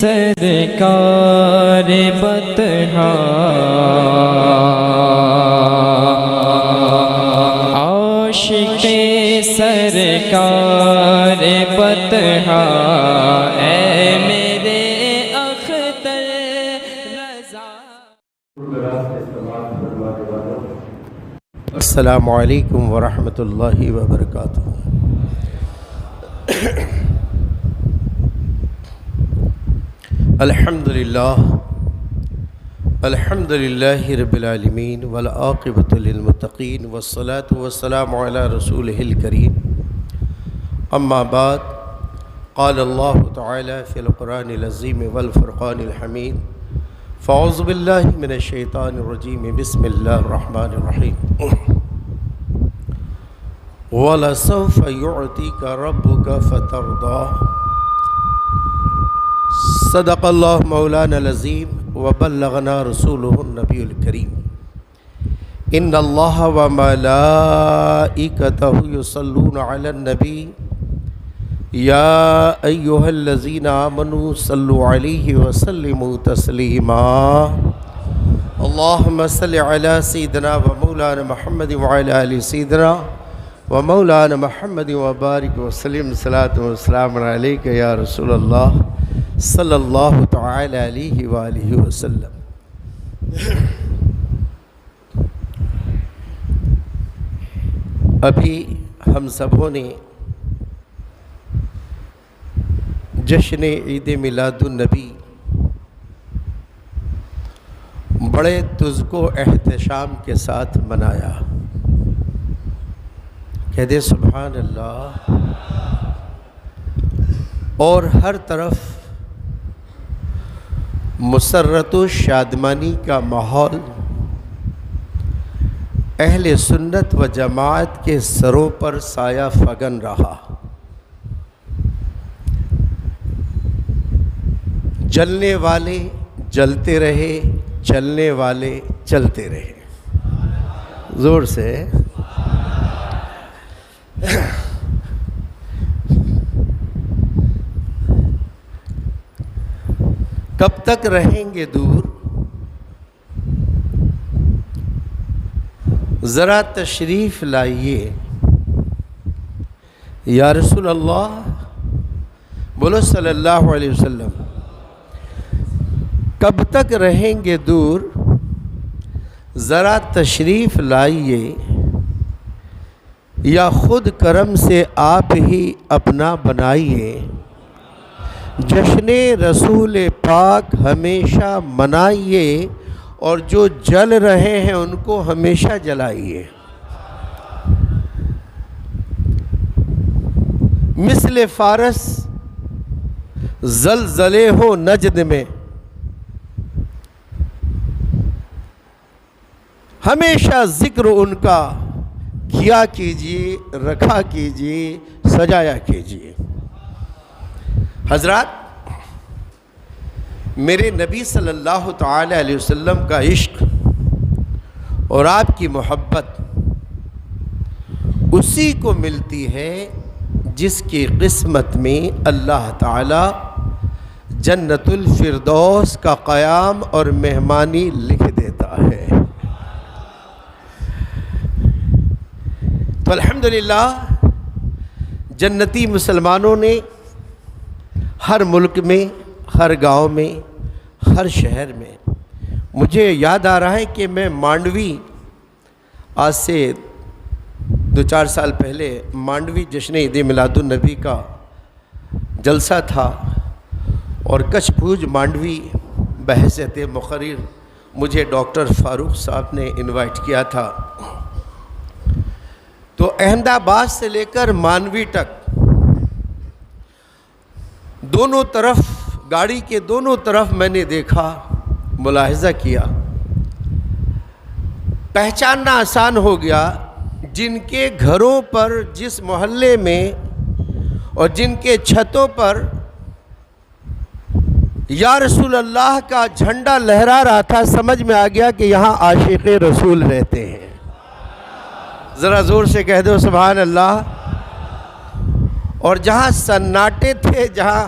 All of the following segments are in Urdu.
سرکار بطحا عاشق سرکار بطحا اے میرے اختر رضا۔ السلام علیکم ورحمۃ اللہ وبرکاتہ۔ الحمدللہ رب العالمین والعاقبۃ للمتقین والصلاة والسلام علی رسولہ الکریم، اما بعد، قال اللہ تعالی فی القرآن العظیم والفرقان الحمید، فاعوذ باللہ من الشیطان الرجیم، بسم اللہ الرحمن الرحیم۔ وَلَسَوْفَ يُعْطِيكَ رَبُّكَ فَتَرْضَىٰ۔ صدق اللہ مولانا العظیم وبلغنا رسولہ النبی الکریم۔ ان اللہ وملائکتہ یصلون علی النبی یا ایہا الذین آمنوا صلوا علیہ وسلموا تسلیما۔ اللہم صل علی سیدنا و مولانا محمد وعلی آل سیدنا و مولانا محمد وبارک وسلم، صلاۃ و سلام علیک یا رسول اللہ صلی اللہ تعالی علیہ وآلہ وسلم۔ ابھی ہم سبوں نے جشن عید میلاد النبی بڑے تذک و احتشام کے ساتھ منایا۔ کہہ دے سبحان اللہ۔ اور ہر طرف مسرت و شادمانی کا ماحول اہل سنت و جماعت کے سروں پر سایہ فگن رہا۔ جلنے والے جلتے رہے، چلنے والے چلتے رہے۔ زور سے۔ کب تک رہیں گے دور؟ ذرا تشریف لائیے یا رسول اللہ، بولو صلی اللہ علیہ وسلم۔ کب تک رہیں گے دور؟ ذرا تشریف لائیے، یا خود کرم سے آپ ہی اپنا بنائیے۔ جشن رسول پاک ہمیشہ منائیے، اور جو جل رہے ہیں ان کو ہمیشہ جلائیے۔ مثل فارس زلزلے ہو نجد میں، ہمیشہ ذکر ان کا کیا کیجیے، رکھا کیجیے، سجایا کیجیے۔ حضرات، میرے نبی صلی اللہ تعالی علیہ وسلم کا عشق اور آپ کی محبت اسی کو ملتی ہے جس کی قسمت میں اللہ تعالی جنت الفردوس کا قیام اور مہمانی لکھ دیتا ہے۔ تو الحمدللہ جنتی مسلمانوں نے ہر ملک میں، ہر گاؤں میں، ہر شہر میں، مجھے یاد آ رہا ہے کہ میں مانڈوی، آج سے 2-4 سال پہلے مانڈوی جشن عید میلاد النبی کا جلسہ تھا، اور کچھ پوج مانڈوی بحیثیت مقرر مجھے ڈاکٹر فاروق صاحب نے انوائٹ کیا تھا۔ تو احمد آباد سے لے کر مانوی تک دونوں طرف، گاڑی کے دونوں طرف میں نے دیکھا، ملاحظہ کیا، پہچاننا آسان ہو گیا۔ جن کے گھروں پر، جس محلے میں اور جن کے چھتوں پر یا رسول اللہ کا جھنڈا لہرا رہا تھا، سمجھ میں آ گیا کہ یہاں عاشق رسول رہتے ہیں۔ ذرا زور سے کہہ دو سبحان اللہ۔ اور جہاں سناٹے تھے، جہاں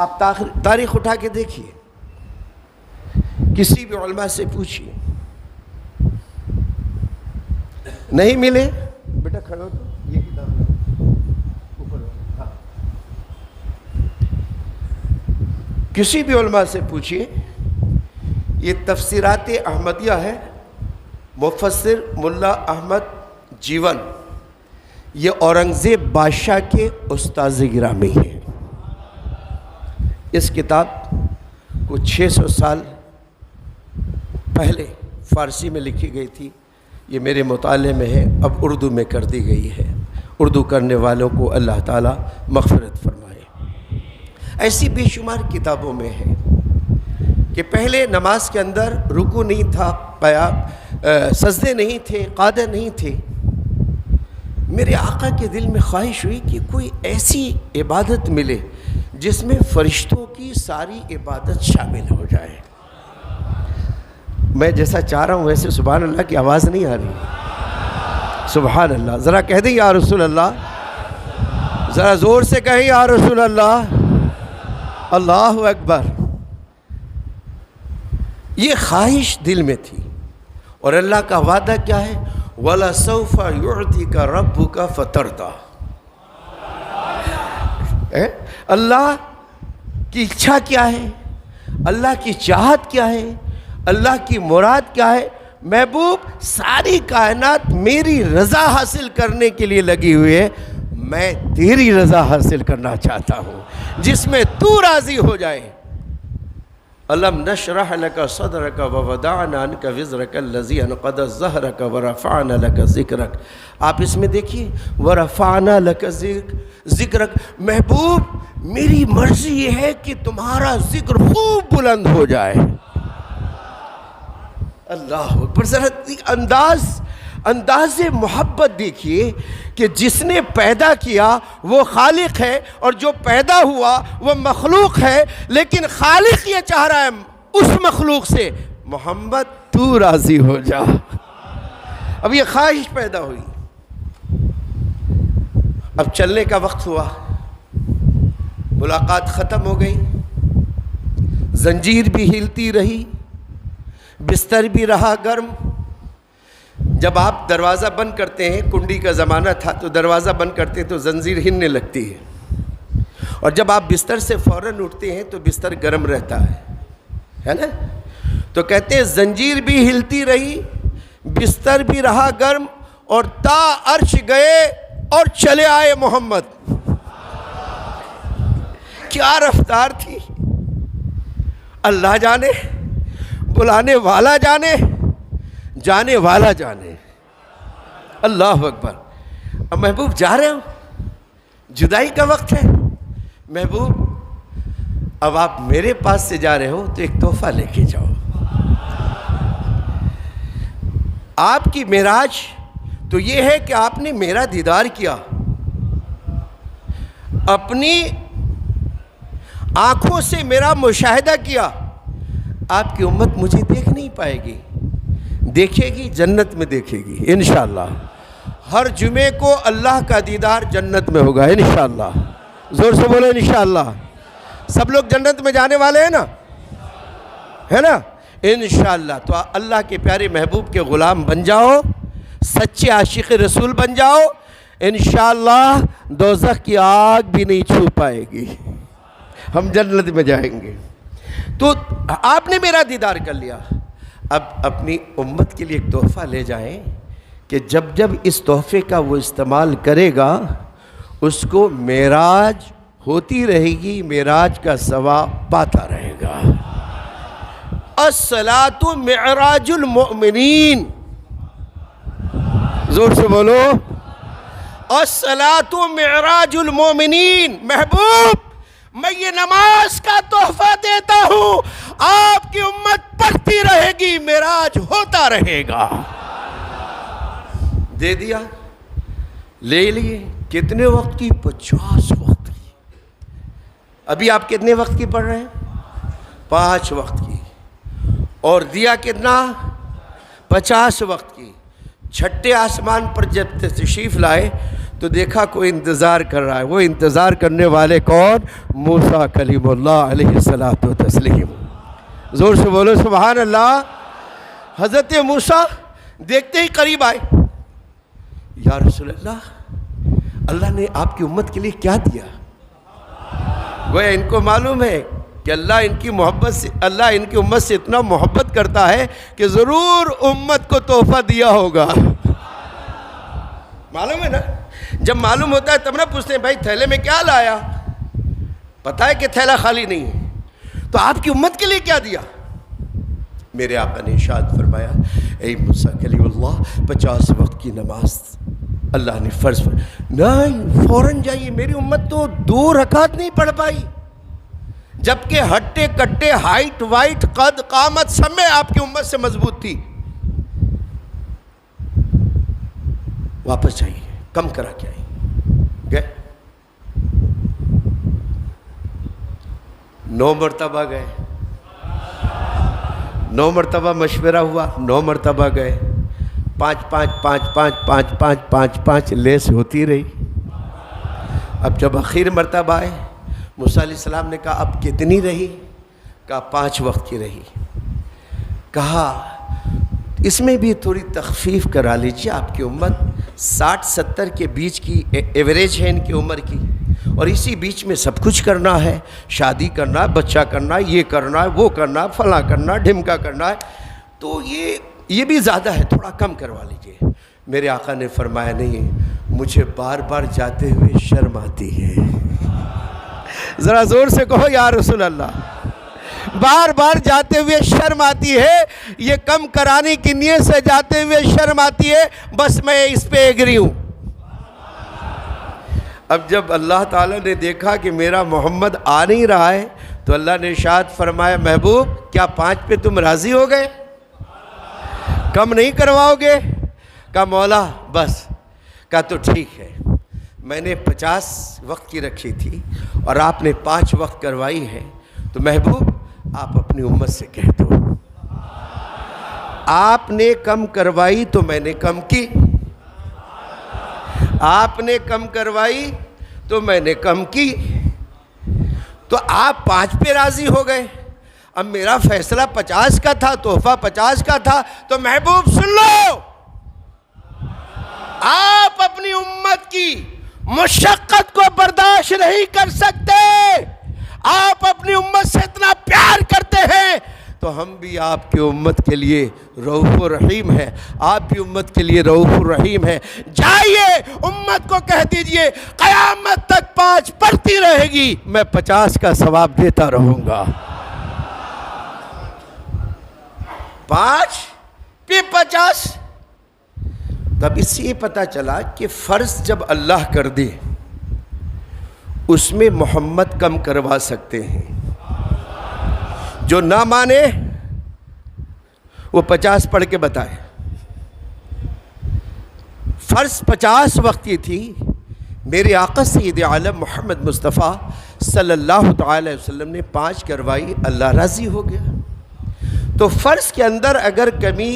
آپ تاریخ اٹھا کے دیکھیے، کسی بھی علماء سے پوچھیے، نہیں ملے، بیٹا کھڑے ہو تو یہ کتاب اوپر، ہاں، کسی بھی علماء سے پوچھیے، یہ تفسیرات احمدیہ ہے، مفسر ملا احمد جیون، یہ اورنگزیب بادشاہ کے استاذ گرامی ہیں۔ اس کتاب کو 600 سال پہلے فارسی میں لکھی گئی تھی، یہ میرے مطالعے میں ہے، اب اردو میں کر دی گئی ہے۔ اردو کرنے والوں کو اللہ تعالیٰ مغفرت فرمائے۔ ایسی بے شمار کتابوں میں ہے کہ پہلے نماز کے اندر رکوع نہیں تھا، سجدے نہیں تھے، قعدے نہیں تھے۔ میرے آقا کے دل میں خواہش ہوئی کہ کوئی ایسی عبادت ملے جس میں فرشتوں کی ساری عبادت شامل ہو جائے۔ میں جیسا چاہ رہا ہوں ویسے سبحان اللہ کی آواز نہیں آ رہی، سبحان اللہ، ذرا کہہ دیں یا رسول اللہ، ذرا زور سے کہیں یا رسول اللہ، اللہ اکبر۔ یہ خواہش دل میں تھی، اور اللہ کا وعدہ کیا ہے؟ وَلَسَوْفَ يُعْطِكَ رَبُّكَ فَتَرْضَىٰ۔ اللہ کی اچھا کیا ہے، اللہ کی چاہت کیا ہے، اللہ کی مراد کیا ہے؟ محبوب، ساری کائنات میری رضا حاصل کرنے کے لیے لگی ہوئی ہے، میں تیری رضا حاصل کرنا چاہتا ہوں جس میں تو راضی ہو جائے۔ أَلَمْ نَشْرَحْ لَكَ صَدْرَكَ وَوَضَعْنَا عَنْكَ وِزْرَكَ الَّذِي أَنْقَضَ ظَهْرَكَ وَرَفَعْنَا لَكَ ذِكْرَكَ۔ آپ اس میں دیکھیے وَرَفَعْنَا لَكَ ذِكْرَكَ، محبوب میری مرضی یہ ہے کہ تمہارا ذکر خوب بلند ہو جائے۔ اللہ اکبر، ذرا انداز محبت دیکھیے کہ جس نے پیدا کیا وہ خالق ہے، اور جو پیدا ہوا وہ مخلوق ہے، لیکن خالق یہ چاہ رہا ہے اس مخلوق سے محمد تو راضی ہو جا۔ اب یہ خواہش پیدا ہوئی، اب چلنے کا وقت ہوا، ملاقات ختم ہو گئی، زنجیر بھی ہلتی رہی، بستر بھی رہا گرم۔ جب آپ دروازہ بند کرتے ہیں، کنڈی کا زمانہ تھا تو دروازہ بند کرتے ہیں تو زنجیر ہلنے لگتی ہے، اور جب آپ بستر سے فوراً اٹھتے ہیں تو بستر گرم رہتا ہے نا؟ تو کہتے ہیں زنجیر بھی ہلتی رہی، بستر بھی رہا گرم، اور تا عرش گئے اور چلے آئے محمد۔ کیا رفتار تھی، اللہ جانے، بلانے والا جانے، جانے والا جانے۔ اللہ اکبر۔ اب محبوب جا رہے ہو، جدائی کا وقت ہے، محبوب اب آپ میرے پاس سے جا رہے ہو تو ایک تحفہ لے کے جاؤ۔ آپ کی معراج تو یہ ہے کہ آپ نے میرا دیدار کیا، اپنی آنکھوں سے میرا مشاہدہ کیا۔ آپ کی امت مجھے دیکھ نہیں پائے گی، دیکھے گی جنت میں دیکھے گی انشاءاللہ۔ ہر جمعے کو اللہ کا دیدار جنت میں ہوگا انشاءاللہ۔ زور سے بولو انشاءاللہ۔ سب لوگ جنت میں جانے والے ہیں نا، ہے نا؟ انشاءاللہ۔ تو اللہ کے پیارے محبوب کے غلام بن جاؤ، سچے عاشق رسول بن جاؤ، انشاءاللہ دوزخ کی آگ بھی نہیں چھو پائے گی، ہم جنت میں جائیں گے۔ تو آپ نے میرا دیدار کر لیا، اب اپنی امت کے لیے ایک تحفہ لے جائیں کہ جب جب اس تحفے کا وہ استعمال کرے گا اس کو معراج ہوتی رہے گی، معراج کا ثواب پاتا رہے گا۔ الصلاۃ معراج المؤمنین، زور سے بولو، الصلاۃ معراج المؤمنین۔ محبوب میں یہ نماز کا تحفہ دیتا ہوں، آپ کی امت پڑھتی رہے گی، معراج ہوتا رہے گا۔ دے دیا، لے لیے۔ کتنے وقت کی؟ 50 وقت کی۔ ابھی آپ کتنے وقت کی پڑھ رہے ہیں؟ 5 وقت کی۔ اور دیا کتنا؟ 50 وقت کی۔ چھٹے آسمان پر جب تشریف لائے تو دیکھا کوئی انتظار کر رہا ہے. وہ انتظار کرنے والے کون؟ موسیٰ کلیم اللہ علیہ الصلاۃ والتسلیم. زور سے بولو سبحان اللہ. حضرت موسیٰ دیکھتے ہی قریب آئے. یا رسول اللہ، اللہ نے آپ کی امت کے لیے کیا دیا؟ گویا ان کو معلوم ہے کہ اللہ ان کی محبت سے، اللہ ان کی امت سے اتنا محبت کرتا ہے کہ ضرور امت کو تحفہ دیا ہوگا. معلوم ہے نا؟ جب معلوم ہوتا ہے تب نہ پوچھتے ہیں بھائی تھیلے میں کیا لایا؟ پتہ ہے کہ تھیلا خالی نہیں ہے. تو آپ کی امت کے لیے کیا دیا؟ میرے آقا نے ارشاد فرمایا، اے موسیٰ کلیم اللہ، 50 وقت کی نماز اللہ نے فرض نہیں، فوراً جائیے. میری امت تو 2 رکعت نہیں پڑھ پائی، جبکہ ہٹے کٹے، ہائٹ وائٹ، قد قامت سب میں آپ کی امت سے مضبوط تھی. واپس جائیے، کم کرا کے آئیے. گئے 9 مرتبہ گئے، 9 مرتبہ مشورہ ہوا، 9 مرتبہ گئے. 5 5 5 5 5 5 5 5 لیس ہوتی رہی. اب جب آخر مرتبہ آئے، موسیٰ علیہ السلام نے کہا اب کتنی رہی؟ کہا 5 وقت کی رہی. کہا اس میں بھی تھوڑی تخفیف کرا لیجیے، آپ کی امت 60-70 کے بیچ کی ایوریج ہے ان کی عمر کی، اور اسی بیچ میں سب کچھ کرنا ہے، شادی کرنا ہے، بچہ کرنا ہے، یہ کرنا ہے، وہ کرنا ہے، فلاں کرنا ہے، ڈھمکا کرنا ہے، تو یہ بھی زیادہ ہے، تھوڑا کم کروا لیجیے. میرے آقا نے فرمایا نہیں، مجھے بار بار جاتے ہوئے شرم آتی ہے. ذرا زور سے کہو یا رسول اللہ. بار بار جاتے ہوئے شرم آتی ہے، یہ کم کرانے کی نیت سے جاتے ہوئے شرم آتی ہے، بس میں اس پہ ایگری ہوں. اب جب اللہ تعالیٰ نے دیکھا کہ میرا محمد آ نہیں رہا ہے تو اللہ نے ارشاد فرمایا، محبوب کیا 5 پہ تم راضی ہو گئے؟ کم نہیں کرواؤ گے؟ کہا مولا بس. کہا تو ٹھیک ہے، میں نے 50 وقت کی رکھی تھی اور آپ نے 5 وقت کروائی ہے، تو محبوب آپ اپنی امت سے کہہ دو، آپ نے کم کروائی تو میں نے کم کی، آپ نے کم کروائی تو میں نے کم کی، تو آپ 5 پہ راضی ہو گئے. اب میرا فیصلہ 50 کا تھا، تحفہ 50 کا تھا، تو محبوب سن لو، آپ اپنی امت کی مشقت کو برداشت نہیں کر سکتے. آپ اپنی امت سے اتنا پیار کرتے ہیں تو ہم بھی آپ کی امت کے لیے رؤوف الرحیم ہے، آپ بھی امت کے لیے رؤوف الرحیم ہے. جائیے امت کو کہہ دیجئے قیامت تک 5 پڑھتی رہے گی، میں 50 کا ثواب دیتا رہوں گا. 5 پہ 50. تب اس سے یہ پتہ چلا کہ فرض جب اللہ کر دے اس میں محمد کم کروا سکتے ہیں. جو نہ مانے وہ 50 پڑھ کے بتائے. فرض 50 وقت کی تھی. میرے آقا سید عالم محمد مصطفیٰ صلی اللہ تعالی وسلم نے 5 کروائی، اللہ راضی ہو گیا. تو فرض کے اندر اگر کمی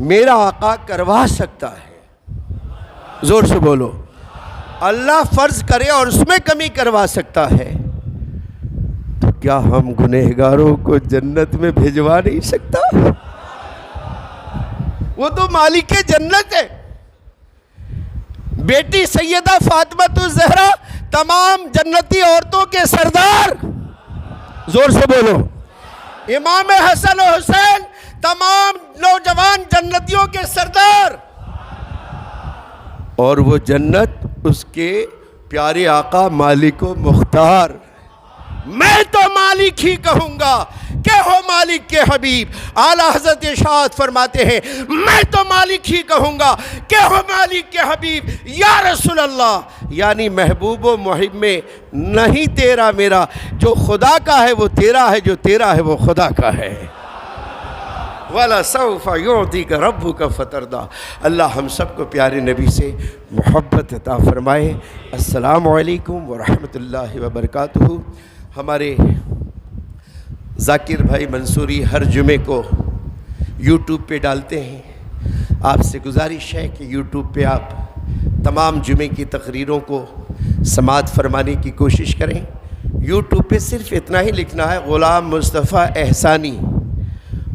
میرا آقا کروا سکتا ہے، زور سے بولو، اللہ فرض کرے اور اس میں کمی کروا سکتا ہے، تو کیا ہم گنہگاروں کو جنت میں بھیجوا نہیں سکتا؟ وہ تو مالک جنت ہے. بیٹی سیدہ فاطمہ الزہرا تمام جنتی عورتوں کے سردار، زور سے بولو. امام حسن و حسین تمام نوجوان جنتیوں کے سردار، اور وہ جنت اس کے پیارے آقا مالک و مختار. میں تو مالک ہی کہوں گا کہ ہو مالک کے حبیب. اعلیٰ حضرت ارشاد فرماتے ہیں میں تو مالک ہی کہوں گا کہ ہو مالک کے حبیب یا رسول اللہ. یعنی محبوب و محب میں نہیں تیرا میرا، جو خدا کا ہے وہ تیرا ہے، جو تیرا ہے وہ خدا کا ہے. وَلَسَوْفَ يُعْطِيكَ رَبُّكَ فَتَرْضَىٰ. اللہ ہم سب کو پیارے نبی سے محبت عطا فرمائے. السلام علیکم ورحمۃ اللہ وبرکاتہ. ہمارے ذاکر بھائی منصوری ہر جمعے کو یوٹیوب پہ ڈالتے ہیں. آپ سے گزارش ہے کہ یوٹیوب پہ آپ تمام جمعے کی تقریروں کو سماعت فرمانے کی کوشش کریں۔ یوٹیوب پہ صرف اتنا ہی لکھنا ہے غلام مصطفیٰ احسانی،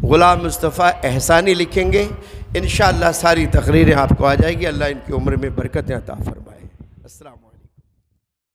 غلام مصطفیٰ احسانی لکھیں گے، انشاءاللہ ساری تقریریں آپ کو آ جائے گی۔ اللہ ان کی عمر میں برکتیں عطا فرمائے۔ السلام علیکم۔